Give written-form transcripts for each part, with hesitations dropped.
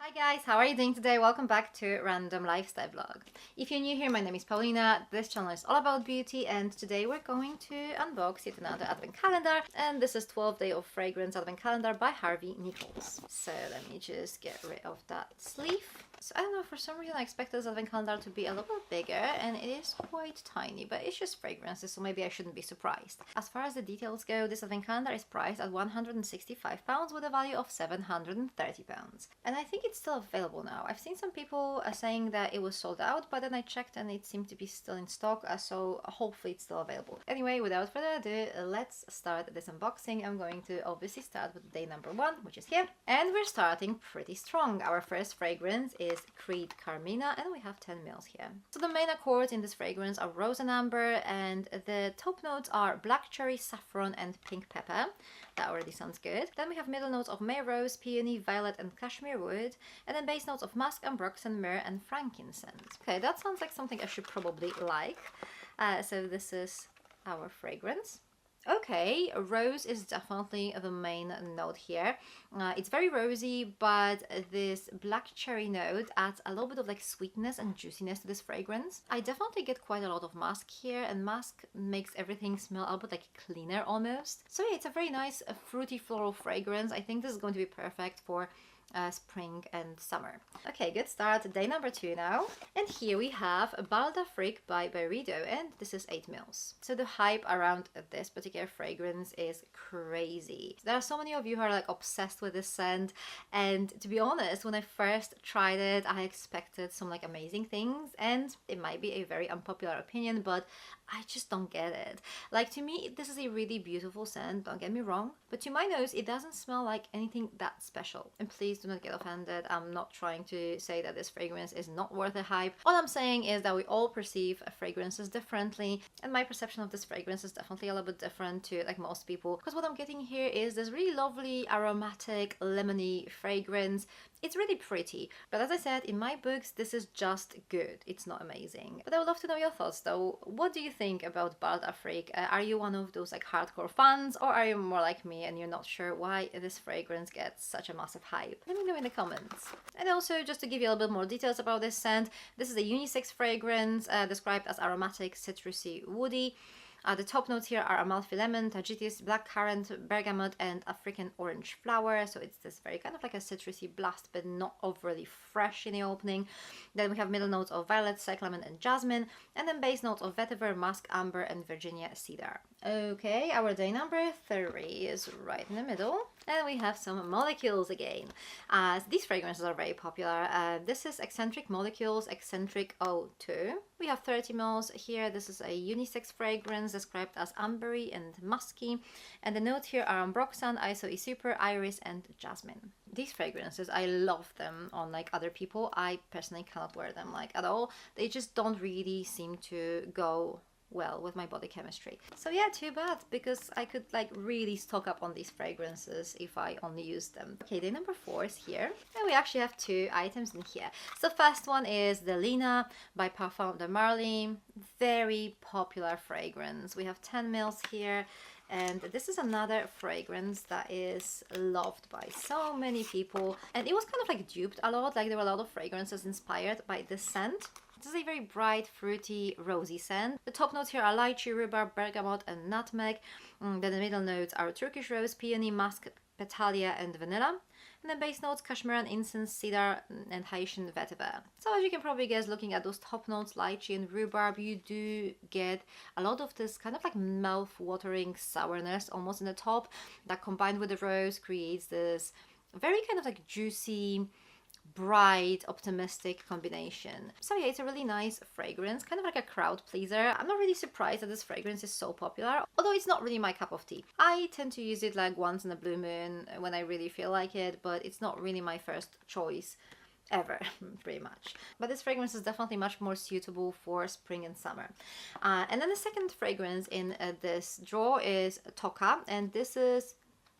Hi guys, how are you doing today? Welcome back to Random Lifestyle Vlog. If you're new here, my name is Paulina. This channel is all about beauty and today we're going to unbox yet another advent calendar, and this is 12 Day of Fragrance advent calendar by Harvey Nichols. So let me just get rid of that sleeve. So I don't know, for some reason I expected this advent calendar to be a little bit bigger and it is quite tiny, but it's just fragrances, so maybe I shouldn't be surprised. As far as the details go, this advent calendar is priced at £165 with a value of £730. And I think it's still available now. I've seen some people saying that it was sold out, but then I checked and it seemed to be still in stock, so hopefully it's still available. Anyway, without further ado, let's start this unboxing. I'm going to obviously start with day number 1, which is here. And we're starting pretty strong. Our first fragrance is Creed Carmina, and we have 10 ml here. So the main accords in this fragrance are rose and amber, and the top notes are black cherry, saffron, and pink pepper. That already sounds good. Then we have middle notes of May rose, peony, violet, and cashmere wood, and then base notes of musk, ambroxan, myrrh, and frankincense. Okay, that sounds like something I should probably like. So this is our fragrance. Okay, rose is definitely the main note here. It's very rosy, but this black cherry note adds a little bit of like sweetness and juiciness to this fragrance. I definitely get quite a lot of musk here, and musk makes everything smell a little bit like cleaner almost. So yeah, it's a very nice fruity floral fragrance. I think this is going to be perfect for spring and summer. Okay, good start. Day number 2 now. And here we have Bala Freak by Byredo, and this is 8 ml. So the hype around this particular fragrance is crazy. There are so many of you who are like obsessed with this scent, and to be honest, when I first tried it, I expected some like amazing things, and it might be a very unpopular opinion, but I just don't get it. Like, to me, this is a really beautiful scent, don't get me wrong, but to my nose, it doesn't smell like anything that special. And please do not get offended. I'm not trying to say that this fragrance is not worth the hype. All I'm saying is that we all perceive fragrances differently, and my perception of this fragrance is definitely a little bit different to like most people, because what I'm getting here is this really lovely aromatic lemony fragrance. It's really pretty, but as I said, in my books, this is just good. It's not amazing. But I would love to know your thoughts though. What do you think about Bala Freak? Are you one of those like hardcore fans, or are you more like me and you're not sure why this fragrance gets such a massive hype? Let me know in the comments. And also, just to give you a little bit more details about this scent, this is a unisex fragrance described as aromatic, citrusy, woody. The top notes here are Amalfi lemon, tagitis, blackcurrant, bergamot, and African orange flower. So it's this very kind of like a citrusy blast, but not overly fresh in the opening. Then we have middle notes of violet, cyclamen, and jasmine, and then base notes of vetiver, musk, amber, and Virginia cedar. Okay, our day number 3 is right in the middle, and we have some molecules again. These fragrances are very popular. This is Eccentric Molecules Eccentric 02. We have 30 ml here. This is a unisex fragrance described as ambery and musky, and the notes here are ambroxan, iso super, iris, and jasmine. These fragrances, I love them on like other people. I personally cannot wear them like at all. They just don't really seem to go well with my body chemistry. So yeah, too bad, because I could like really stock up on these fragrances if I only used them. Okay, day number 4 is here, and we actually have 2 items in here. So first one is the Lina by Parfum de Marly. Very popular fragrance. We have 10 ml here, and this is another fragrance that is loved by so many people, and it was kind of like duped a lot. Like, there were a lot of fragrances inspired by this scent. This is a very bright, fruity, rosy scent. The top notes here are lychee, rhubarb, bergamot, and nutmeg. Then the middle notes are Turkish rose, peony, musk, petalia, and vanilla. And then base notes, cashmere, incense, cedar, and Haitian vetiver. So as you can probably guess, looking at those top notes, lychee and rhubarb, you do get a lot of this kind of like mouth-watering sourness almost in the top, that combined with the rose creates this very kind of like juicy, bright, optimistic combination. So yeah, it's a really nice fragrance, kind of like a crowd pleaser. I'm not really surprised that this fragrance is so popular, although it's not really my cup of tea. I tend to use it like once in a blue moon when I really feel like it, but it's not really my first choice ever, pretty much. But this fragrance is definitely much more suitable for spring and summer. And then the second fragrance in this drawer is Toka, and this is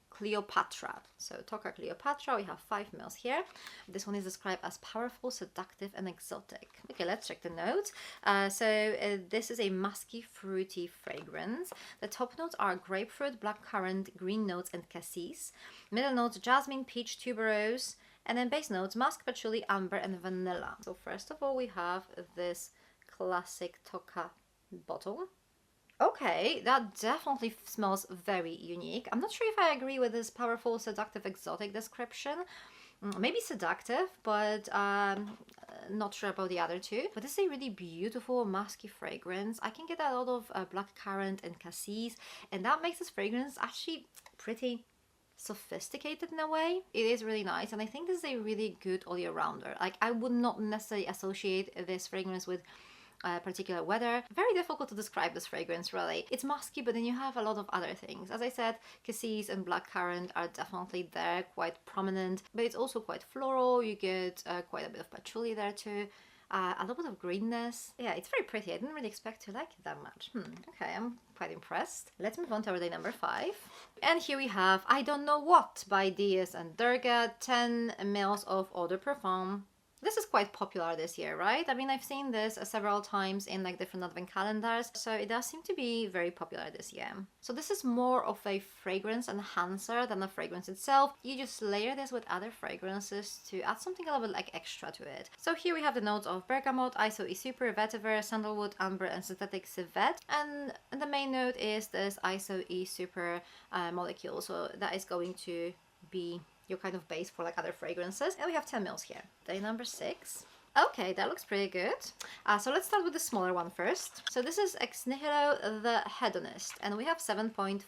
Cleopatra. So Toka Cleopatra, we have 5 ml here. This one is described as powerful, seductive, and exotic. Okay, let's check the notes. This is a musky, fruity fragrance. The top notes are grapefruit, blackcurrant, green notes, and cassis. Middle notes, jasmine, peach, tuberose, And then base notes, musk, patchouli, amber, and vanilla. So first of all, we have this classic Toka bottle. Okay, that definitely smells very unique. I'm not sure if I agree with this powerful, seductive, exotic description. Maybe seductive, but not sure about the other two. But this is a really beautiful musky fragrance. I can get a lot of black currant and cassis, and that makes this fragrance actually pretty sophisticated in a way. It is really nice, and I think this is a really good all-year-rounder. Like, I would not necessarily associate this fragrance with particular weather. Very difficult to describe this fragrance, really. It's musky, but then you have a lot of other things. As I said, cassis and blackcurrant are definitely there, quite prominent, but it's also quite floral. You get quite a bit of patchouli there too. A little bit of greenness. Yeah, it's very pretty. I didn't really expect to like it that much. Okay, I'm quite impressed. Let's move on to our day number 5. And here we have I Don't Know What by Diaz and Durga, 10 ml of Eau de Parfum. This is quite popular this year, right? I mean, I've seen this several times in like different advent calendars, so it does seem to be very popular this year. So this is more of a fragrance enhancer than a fragrance itself. You just layer this with other fragrances to add something a little bit like extra to it. So here we have the notes of bergamot, iso e super, vetiver, sandalwood, amber, and synthetic civet. And the main note is this iso e super molecule. So that is going to be your kind of base for like other fragrances. And we have 10 ml here. Day number 6. Okay, that looks pretty good. So let's start with the smaller one first. So this is Ex Nihilo the Hedonist, and we have 7.5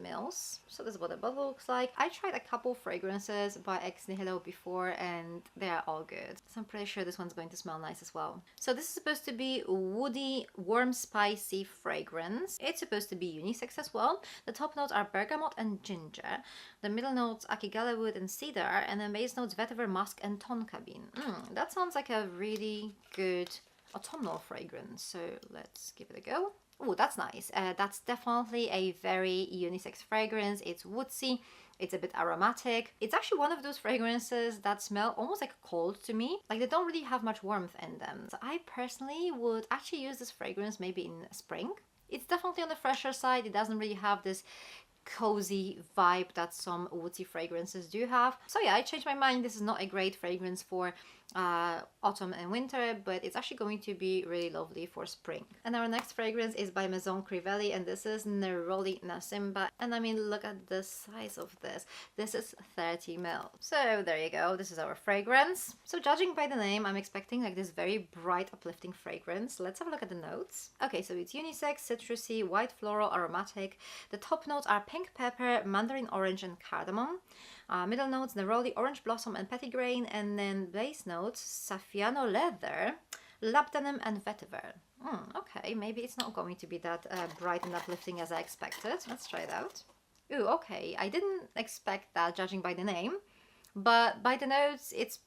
ml. So this is what the bottle looks like. I tried a couple fragrances by Ex Nihilo before, and they are all good. So I'm pretty sure this one's going to smell nice as well. So this is supposed to be woody, warm, spicy fragrance. It's supposed to be unisex as well. The top notes are bergamot and ginger. The middle notes akigala wood and cedar, and then base notes vetiver, musk, and tonka bean. That sounds like a really good autumnal fragrance, so let's give it a go. Oh, that's nice. That's definitely a very unisex fragrance. It's woodsy, it's a bit aromatic. It's actually one of those fragrances that smell almost like cold to me. Like, they don't really have much warmth in them. So I personally would actually use this fragrance maybe in spring. It's definitely on the fresher side. It doesn't really have this cozy vibe that some woodsy fragrances do have. So yeah, I changed my mind. This is not a great fragrance for autumn and winter, but it's actually going to be really lovely for spring. And our next fragrance is by Maison Crivelli, and this is Neroli Nasimba. And I mean, look at the size of this. This is 30 ml. So there you go. This is our fragrance. So judging by the name, I'm expecting like this very bright, uplifting fragrance. Let's have a look at the notes. Okay, so it's unisex, citrusy, white floral, aromatic. The top notes are pink pepper, mandarin orange, and cardamom. Middle notes, neroli, orange blossom, and petitgrain, and then base notes, Saffiano leather, labdanum, and vetiver. Okay, maybe it's not going to be that bright and uplifting as I expected. Let's try it out. Ooh, okay, I didn't expect that judging by the name, but by the notes, it's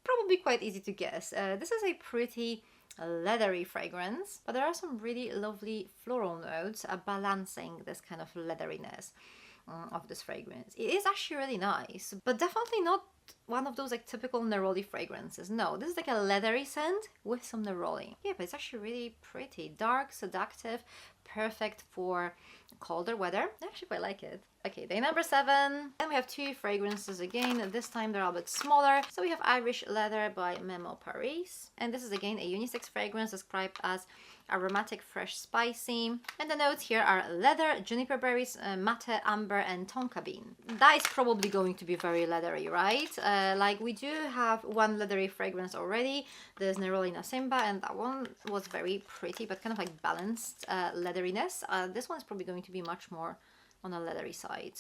probably quite easy to guess. This is a pretty leathery fragrance, but there are some really lovely floral notes balancing this kind of leatheriness of this fragrance. It is actually really nice, but definitely not one of those like typical neroli fragrances. No, this is like a leathery scent with some neroli. Yeah, but it's actually really pretty. Dark, seductive, perfect for colder weather. I actually quite like it. Okay, day number 7. And we have 2 fragrances again. This time they're a bit smaller. So we have Irish Leather by Memo Paris. And this is again a unisex fragrance described as aromatic, fresh, spicy. And the notes here are leather, juniper berries, mate, amber, and tonka bean. That is probably going to be very leathery, right? Like, we do have one leathery fragrance already. There's Neroli Nasimba, and that one was very pretty, but kind of like balanced leatheriness. This one's probably going to be much more on a leathery side.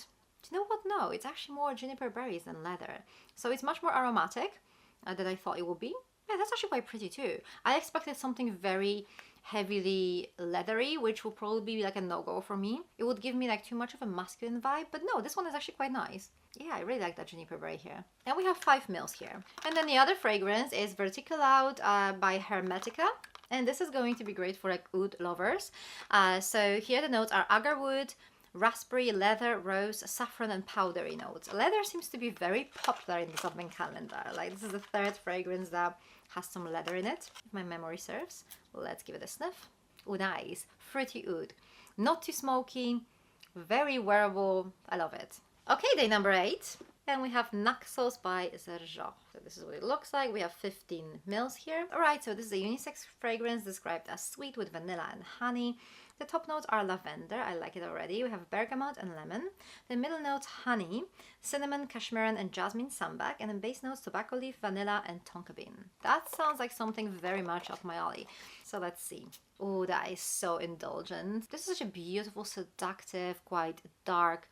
Do you know what? No, it's actually more juniper berries than leather. So it's much more aromatic than I thought it would be. Yeah, that's actually quite pretty too. I expected something very heavily leathery, which will probably be like a no-go for me. It would give me like too much of a masculine vibe, but no, this one is actually quite nice. Yeah, I really like that juniper berry here. And we have 5 ml here. And then the other fragrance is Verticaloud by Hermetica. And this is going to be great for like oud lovers. So here the notes are agarwood, raspberry, leather, rose, saffron, and powdery notes. Leather seems to be very popular in the advent calendar. Like, this is the 3rd fragrance that has some leather in it, if my memory serves. Let's give it a sniff. Oh, nice. Fruity oud. Not too smoky. Very wearable. I love it. Okay, day number 8. And we have KNX Sauce by Zerjo. So this is what it looks like. We have 15 mils here. Alright, so this is a unisex fragrance described as sweet with vanilla and honey. The top notes are lavender, I like it already. We have bergamot and lemon. The middle notes honey, cinnamon, cashmeran and jasmine sambac. And then base notes tobacco leaf, vanilla and tonka bean. That sounds like something very much up my alley. So let's see. Oh, that is so indulgent. This is such a beautiful, seductive, quite dark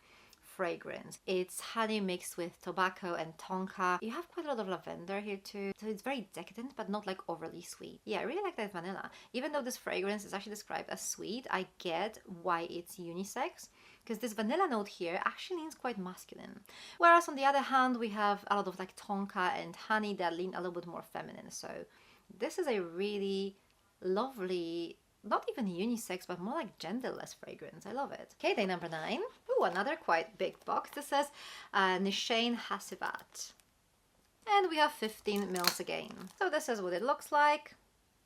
fragrance. It's honey mixed with tobacco and tonka. You have quite a lot of lavender here too, so it's very decadent but not like overly sweet. Yeah, I really like that vanilla. Even though this fragrance is actually described as sweet, I get why it's unisex, because this vanilla note here actually leans quite masculine, whereas on the other hand we have a lot of like tonka and honey that lean a little bit more feminine. So this is a really lovely, not even unisex, but more like genderless fragrance. I love it. Okay, day number 9. Ooh, another quite big box. This says Nishane Hassat. And we have 15 mils again. So this is what it looks like.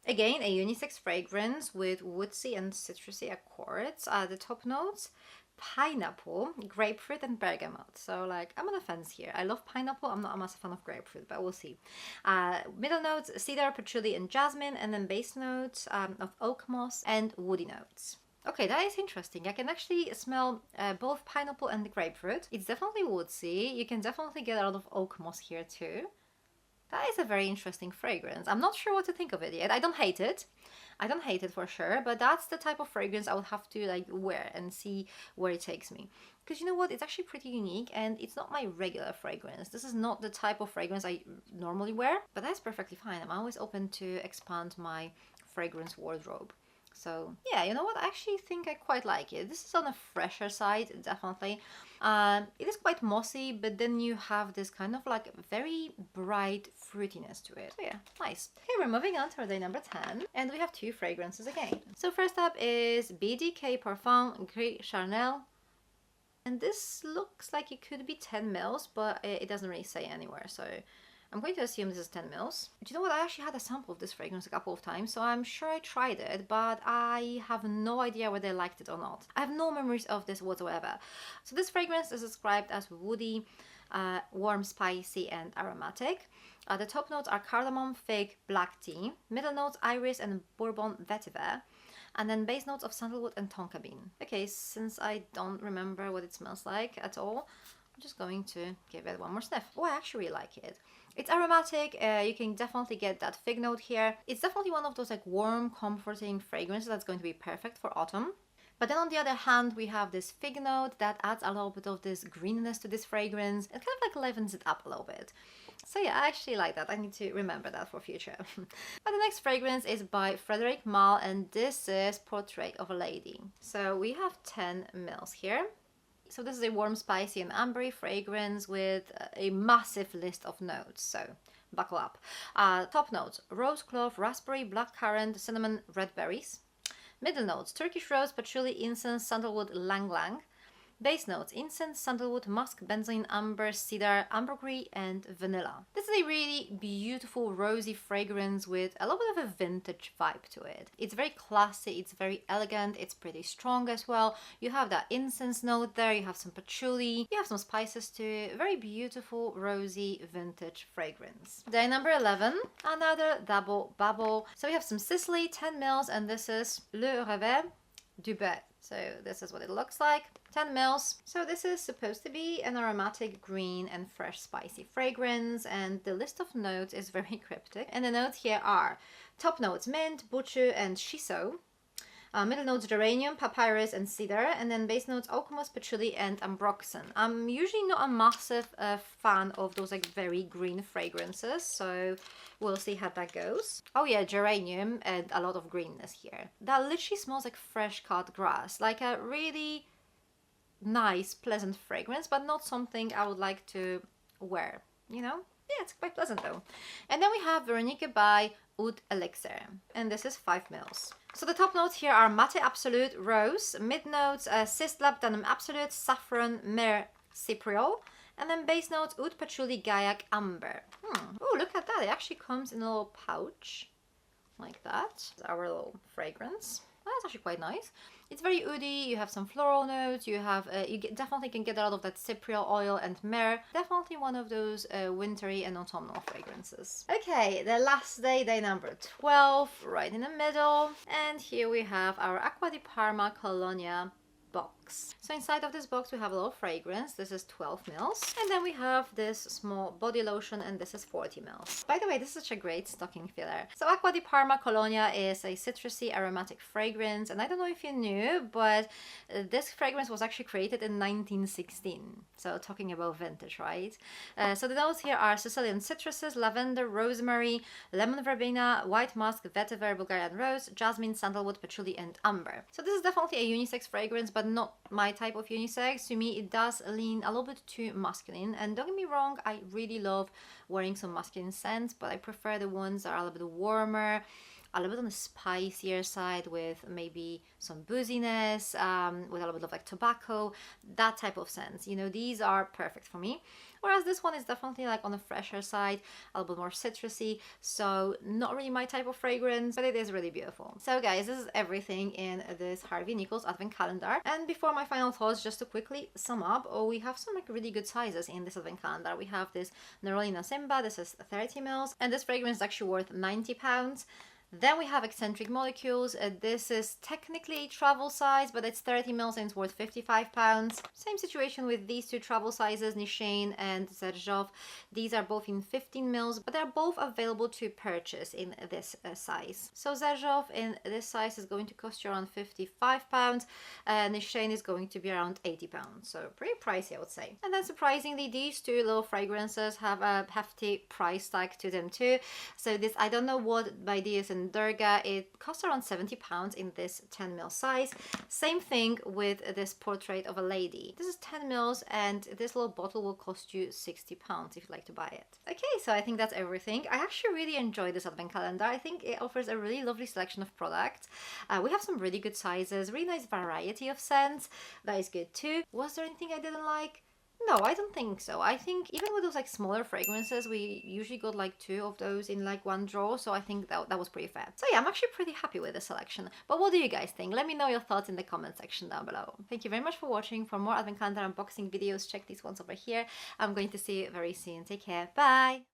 Again, a unisex fragrance with woodsy and citrusy accords. The top notes, pineapple, grapefruit and bergamot. So like, I'm on the fence here. I love pineapple. I'm not a massive fan of grapefruit, but we'll see. Middle notes, cedar, patchouli and jasmine. And then base notes of oak moss and woody notes. Okay, that is interesting. I can actually smell both pineapple and the grapefruit. It's definitely woodsy. You can definitely get a lot of oak moss here too. That is a very interesting fragrance. I'm not sure what to think of it yet. I don't hate it. I don't hate it for sure, but that's the type of fragrance I would have to like wear and see where it takes me. Because you know what? It's actually pretty unique and it's not my regular fragrance. This is not the type of fragrance I normally wear, but that's perfectly fine. I'm always open to expand my fragrance wardrobe. So yeah, you know what? I actually think I quite like it. This is on a fresher side, definitely. It is quite mossy, but then you have this kind of like very bright fruitiness to it. So yeah, nice. Okay, we're moving on to our day number 10, and we have 2 fragrances again. So first up is BDK Parfum Gris Charnel. And this looks like it could be 10 mils, but it doesn't really say anywhere, so I'm going to assume this is 10 mils. Do you know what? I actually had a sample of this fragrance a couple of times, so I'm sure I tried it, but I have no idea whether I liked it or not. I have no memories of this whatsoever. So this fragrance is described as woody, warm, spicy and aromatic. The top notes are cardamom, fig, black tea. Middle notes, iris and bourbon vetiver. And then base notes of sandalwood and tonka bean. Okay, since I don't remember what it smells like at all, I'm just going to give it one more sniff. Oh, I actually really like it. It's aromatic. You can definitely get that fig note here. It's definitely one of those like warm, comforting fragrances that's going to be perfect for autumn. But then on the other hand, we have this fig note that adds a little bit of this greenness to this fragrance. It kind of like livens it up a little bit. So yeah, I actually like that. I need to remember that for future. But the next fragrance is by Frederic Malle, and this is Portrait of a Lady. So we have 10 mils here. So this is a warm, spicy and ambery fragrance with a massive list of notes, so buckle up. Top notes, rose clove, raspberry, blackcurrant, cinnamon, red berries. Middle notes, Turkish rose, patchouli, incense, sandalwood, lang lang. Base notes, incense, sandalwood, musk, benzoin, amber, cedar, ambergris, and vanilla. This is a really beautiful rosy fragrance with a little bit of a vintage vibe to it. It's very classy, it's very elegant, it's pretty strong as well. You have that incense note there, you have some patchouli, you have some spices too. Very beautiful, rosy, vintage fragrance. Day number 11, another double bubble. So we have some Sicily, 10 mils, and this is Le Rêve Duet. So this is what it looks like, 10 mils. So this is supposed to be an aromatic green and fresh spicy fragrance, and the list of notes is very cryptic. And the notes here are top notes mint, buchu and shiso. Middle notes geranium, papyrus and cedar, and then base notes oak moss, patchouli and ambroxan. I'm usually not a massive fan of those like very green fragrances, so we'll see how that goes. Oh yeah, geranium and a lot of greenness here. That literally smells like fresh cut grass, like a really nice, pleasant fragrance, but not something I would like to wear, you know? Yeah, it's quite pleasant though. And then we have Veronique by Oud Elixir, and this is 5 mils. So the top notes here are Mate Absolute, Rose. Mid notes, Cistlap, Denim Absolute, Saffron, Myrrh, Cypriol. And then base notes, Oud Patchouli, Gaiac, Amber. Oh, look at that. It actually comes in a little pouch like that. Our little fragrance. That's actually quite nice. It's very oody. You have some floral notes. You have definitely can get a lot of that cypriol oil and myrrh. Definitely one of those wintry and autumnal fragrances. Okay, the last day, day number 12, right in the middle. And here we have our Aqua di Parma Colonia box. So inside of this box we have a little fragrance. This is 12 mils, and then we have this small body lotion, and this is 40 mils. By the way, this is such a great stocking filler. So Aqua di Parma Colonia is a citrusy aromatic fragrance, and I don't know if you knew, but this fragrance was actually created in 1916. So talking about vintage, right? So the notes here are Sicilian citruses, lavender, rosemary, lemon verbena, white musk, vetiver, Bulgarian rose, jasmine, sandalwood, patchouli, and amber. So this is definitely a unisex fragrance, but not my type of unisex. To me, it does lean a little bit too masculine, and don't get me wrong, I really love wearing some masculine scents, but I prefer the ones that are a little bit warmer, a little bit on the spicier side, with maybe some booziness, with a little bit of like tobacco, that type of scents. You know, these are perfect for me. Whereas this one is definitely like on the fresher side, a little bit more citrusy, so not really my type of fragrance, but it is really beautiful. So guys, this is everything in this Harvey Nichols advent calendar. And before my final thoughts, just to quickly sum up, we have some like really good sizes in this advent calendar. We have this Nerolina Simba, this is 30 mils, and this fragrance is actually worth £90. Then we have Eccentric Molecules. This is technically travel size, but it's 30 mils and it's worth £55. Same situation with these two travel sizes, Nishane and Zerzhov. These are both in 15 mils, but they're both available to purchase in this size. So Zerzhov in this size is going to cost you around £55. Nishane is going to be around £80. So pretty pricey, I would say. And then surprisingly, these two little fragrances have a hefty price tag to them too. So this, I don't know what by this and Durga, it costs around £70 in this 10 ml size. Same thing with this portrait of a lady. This is 10 mils, and this little bottle will cost you £60 if you'd like to buy it. Okay, so I think that's everything. I actually really enjoyed this advent calendar. I think it offers a really lovely selection of products. We have some really good sizes, really nice variety of scents. That is good too. Was there anything I didn't like? No, I don't think so. I think even with those like smaller fragrances, we usually got like 2 of those in like one drawer, so I think that was pretty fair. So yeah, I'm actually pretty happy with the selection. But what do you guys think? Let me know your thoughts in the comment section down below. Thank you very much for watching. For more advent calendar unboxing videos, check these ones over here. I'm going to see you very soon. Take care. Bye!